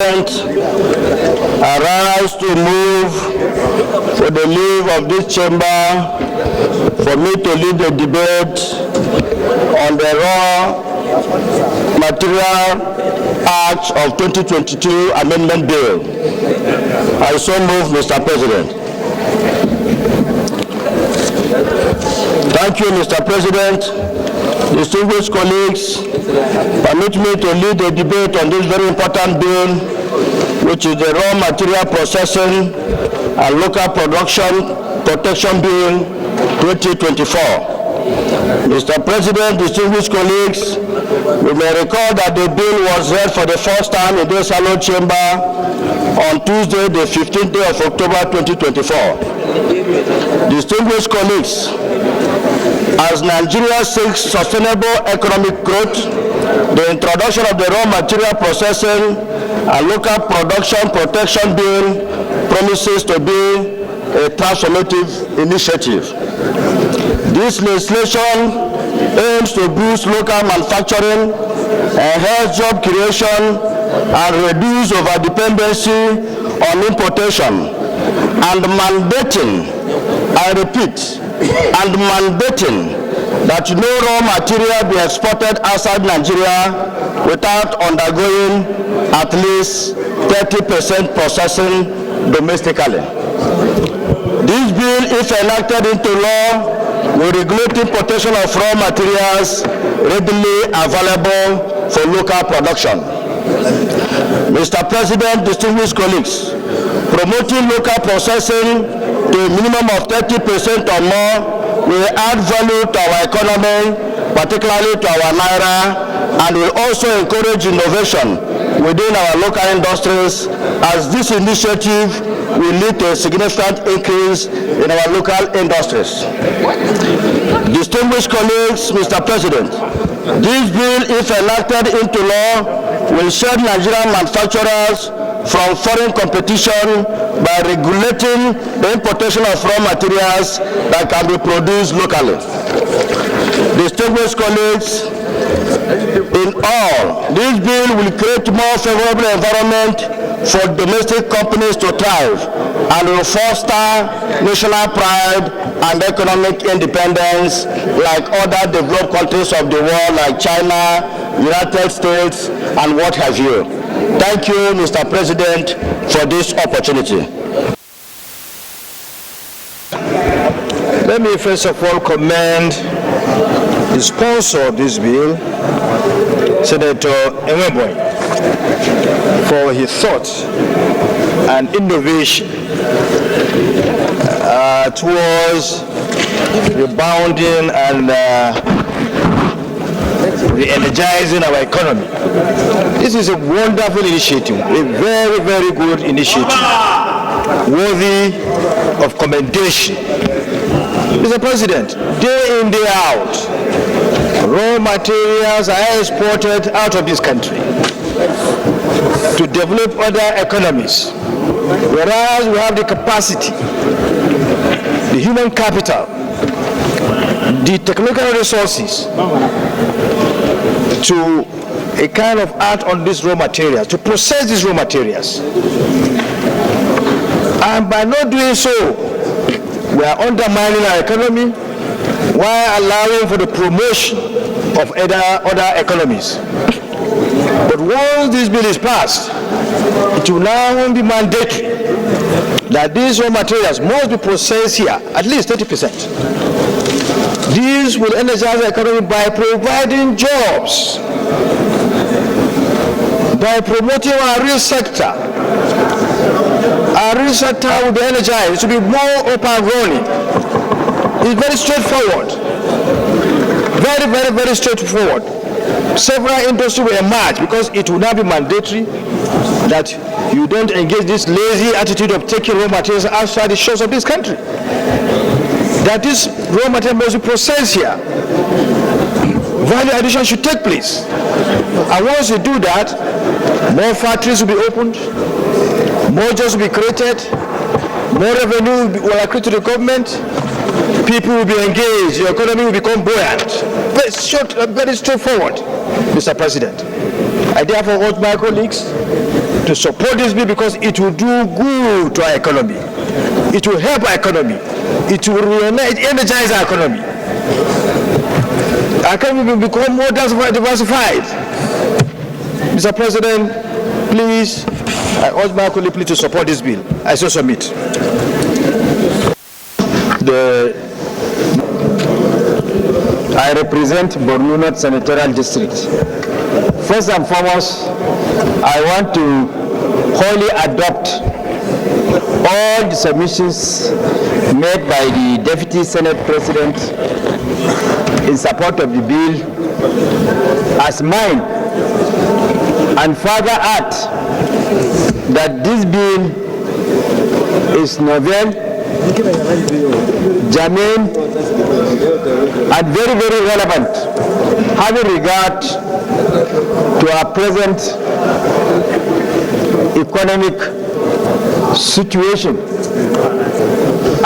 I rise to move for the leave of this chamber for me to lead the debate on the Raw Material Act of 2022 Amendment Bill. I so move, Mr. President. Thank you, Mr. President. Distinguished colleagues, permit me to lead the debate on this very important bill, which is the Raw Material Processing and Local Production Protection Bill 2024. Mr. President, distinguished colleagues, we may recall that the bill was read for the first time in this hallowed chamber on Tuesday, the 15th day of October 2024. Distinguished colleagues, as Nigeria seeks sustainable economic growth, the introduction of the Raw Material Processing and Local Production Protection Bill promises to be a transformative initiative. This legislation aims to boost local manufacturing, enhance job creation, and reduce over-dependency on importation, and mandating, I repeat, and mandating that no raw material be exported outside Nigeria without undergoing at least 30% processing domestically. This bill, if enacted into law, will regulate importation of raw materials readily available for local production. Mr. President, distinguished colleagues, promoting local processing to a minimum of 30% or more will add value to our economy, particularly to our naira, and will also encourage innovation within our local industries, as this initiative will lead to a significant increase in our local industries. Distinguished colleagues, Mr. President, this bill, if enacted into law, will shield Nigerian manufacturers from foreign competition by regulating the importation of raw materials that can be produced locally. Distinguished colleagues, in all, this bill will create a more favorable environment for domestic companies to thrive and will foster national pride and economic independence like other developed countries of the world like China, United States, and what have you. Thank you, Mr. President, for this opportunity. Let me first of all commend the sponsor of this bill, Senator Enweboy, for his thoughts and innovation towards rebounding and re-energizing our economy. This is a wonderful initiative, a very, very good initiative, worthy of commendation. Mr. President, day in, day out, raw materials are exported out of this country to develop other economies, whereas we have the capacity, the human capital, the technical resources to a kind of art on these raw materials, to process these raw materials. And by not doing so, we are undermining our economy while allowing for the promotion of other economies. But once this bill is passed, it will now be mandatory that these raw materials must be processed here, at least 30%. This will energize the economy by providing jobs, by promoting our real sector. Our real sector will be energized, it will be more open and running. It's very straightforward. Very, very, very straightforward. Several industries will emerge because it will now be mandatory that you don't engage this lazy attitude of taking raw materials outside the shores of this country. That this raw material must be processed here. Value addition should take place. And once you do that, more factories will be opened, more jobs will be created, more revenue will accrue to the government, people will be engaged, the economy will become buoyant. Very straightforward, Mr. President. I therefore urge my colleagues to support this bill because it will do good to our economy. It will help our economy. It will energize our economy. Our economy will become more diversified. Mr. President, please, I urge my colleague please to support this bill. I so submit. I represent Borno North Senatorial District. First and foremost, I want to wholly adopt all the submissions made by the Deputy Senate President in support of the bill as mine, and further add that this bill is novel, germane, and very, very relevant, having regard to our present economic situation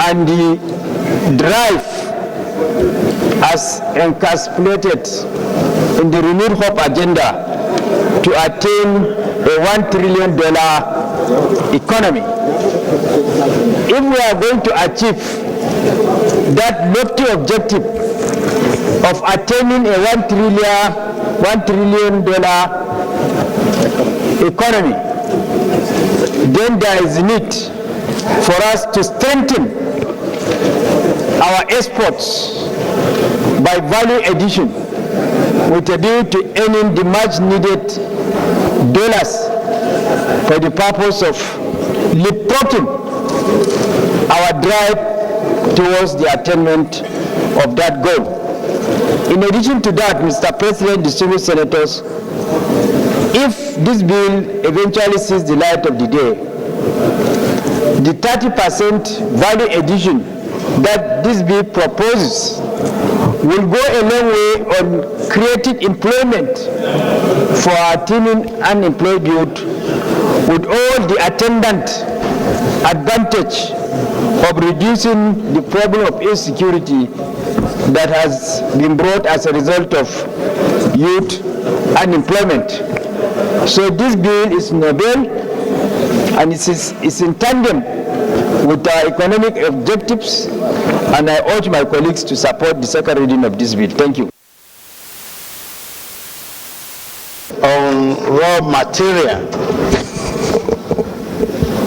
and the drive as encapsulated in the renewed hope agenda to attain a $1 trillion economy. If we are going to achieve that lofty objective of attaining a $1 trillion economy, then there is need for us to strengthen our exports by value addition with a view to earning the much needed dollars for the purpose of leapfrogging our drive towards the attainment of that goal. In addition to that, Mr. President, distinguished senators, if this bill eventually sees the light of the day, the 30% value addition that this bill proposes will go a long way on creating employment for our teeming unemployed youth, with all the attendant advantage of reducing the problem of insecurity that has been brought as a result of youth unemployment. So this bill is novel and it's in tandem with our economic objectives, and I urge my colleagues to support the second reading of this bill. Thank you. On raw material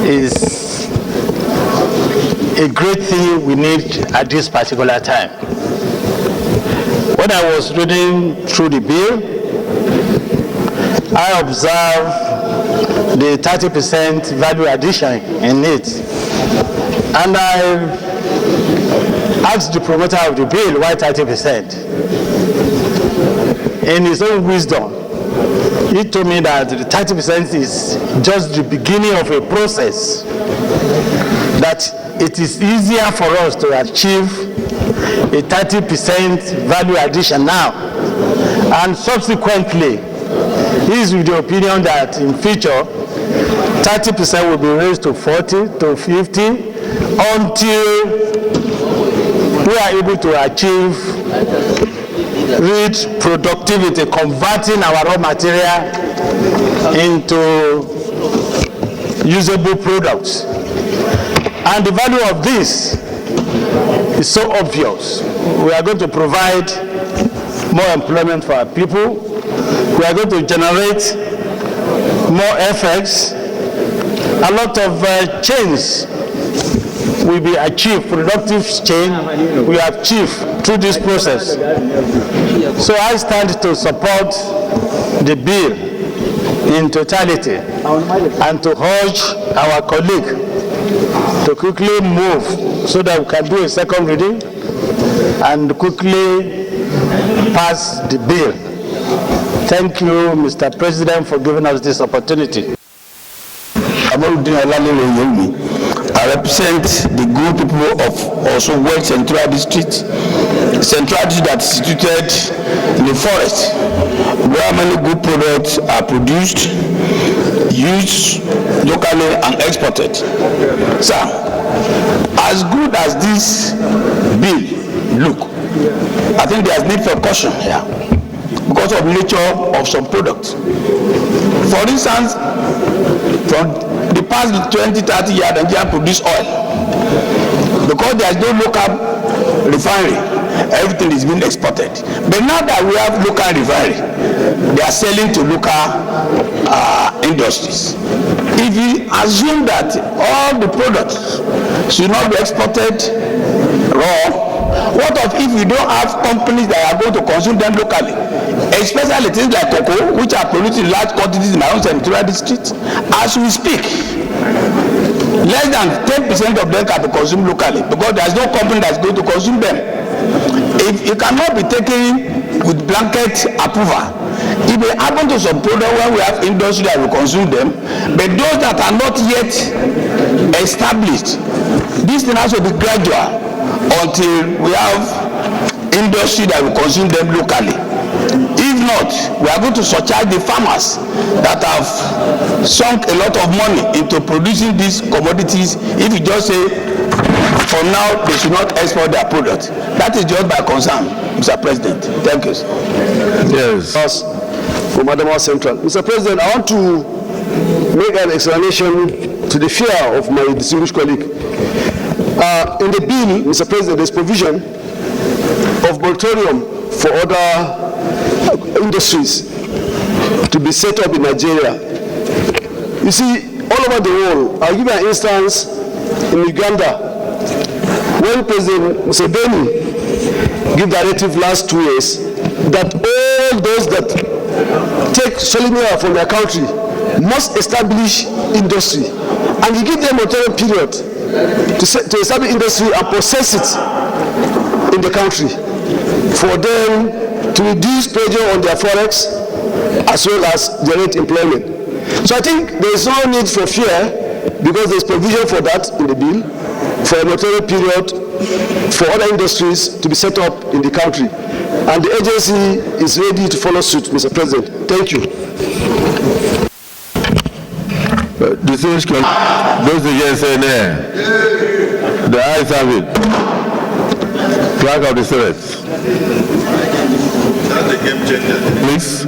is a great thing we need at this particular time. When I was reading through the bill, I observed the 30% value addition in it. And I asked the promoter of the bill, why 30%? In his own wisdom, he told me that the 30% is just the beginning of a process, that it is easier for us to achieve a 30% value addition now. And subsequently, he is with the opinion that in future, 30% will be raised to 40, to 50, until we are able to achieve rich productivity, converting our raw material into usable products. And the value of this is so obvious. We are going to provide more employment for our people. We are going to generate more effects. A lot of change will be achieved, productive change we have achieved through this process. So I stand to support the bill in totality and to urge our colleague to quickly move so that we can do a second reading and quickly pass the bill. Thank you, Mr. President, for giving us this opportunity. I represent the good people of also West Central District that is situated in the forest, where many good products are produced, used locally and exported. Sir, as good as this bill look, I think there's need for caution here because of nature of some products. For instance, from the past 20, 30 years, Nigeria produce oil. Because there is no local refinery, everything is being exported. But now that we have local refinery, they are selling to local industries. If you assume that all the products should not be exported raw, what of if we don't have companies that are going to consume them locally? Especially things like cocoa, which are produced in large quantities in my own senatorial district. As we speak, less than 10% of them can be consumed locally because there is no company that is going to consume them. If it cannot be taken with blanket approval, it may happen to some product when we have industry that will consume them, but those that are not yet established, this thing has to be gradual until we have industry that will consume them locally. If not, we are going to surcharge the farmers that have sunk a lot of money into producing these commodities. If you just say, for now, they should not export their product. That is just by concern, Mr. President. Thank you. Yes. From Adamawa Central. Mr. President, I want to make an explanation to the fear of my distinguished colleague. In the bill, Mr. President, there's provision of moratorium for other industries to be set up in Nigeria. You see, all over the world, I'll give you an instance in Uganda, when President Museveni gave directive last 2 years that all those that take solar from their country must establish industry, and he gave them a moratorium period to establish industry and process it in the country for them to reduce pressure on their forex as well as generate employment. So I think there is no need for fear because there is provision for that in the bill for a moratorium period for other industries to be set up in the country. And the agency is ready to follow suit, Mr. President. Thank you. Distinguished colleagues, those against say nay. The ayes have it. Clerk of the Senate. Please,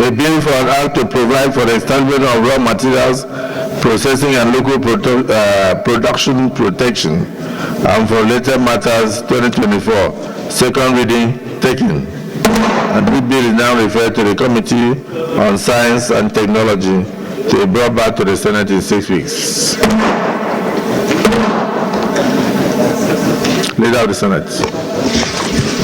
a bill for an act to provide for the establishment of raw materials, processing and local production protection, and for related matters 2024. Second reading taken. And this bill is now referred to the Committee on Science and Technology to be brought back to the Senate in 6 weeks. Leader of the Senate.